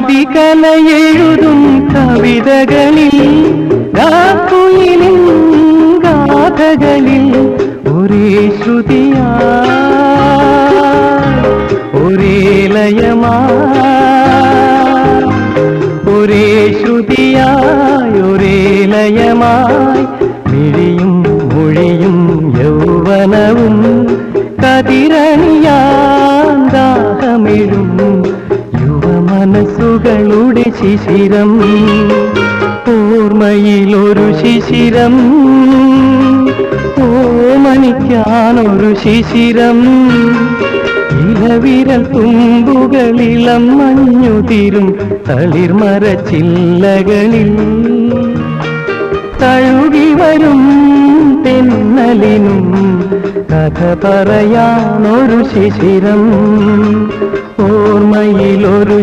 മതികലയെഴുതും കവിതകളിൽ രാക്കുയിലിൻ ഗാഥകളിൽ ഒരേ ശ്രുതിയാ ഒരേ ലയമാ ഒരേ ശ്രുതിയായി ഒരേ ലയമായി മിഴിയും മൊഴിയും യൗവനവും കതിരണിയാൻ ദാഹമിഴും യുവമനസ്സുകളുടെ ശിശിരം ഓർമ്മയിലൊരു ശിശിരം ഓമനിക്കാനൊരു ശിശിരം ഇലവിരൽ തുമ്പുകളിളം മഞ്ഞുതിരും തളിർമരച്ചില്ലകളിൽ തഴുകി വരും തെന്നലിനും കഥ പറയാനൊരു ശിശിരം ഓർമ്മയിലൊരു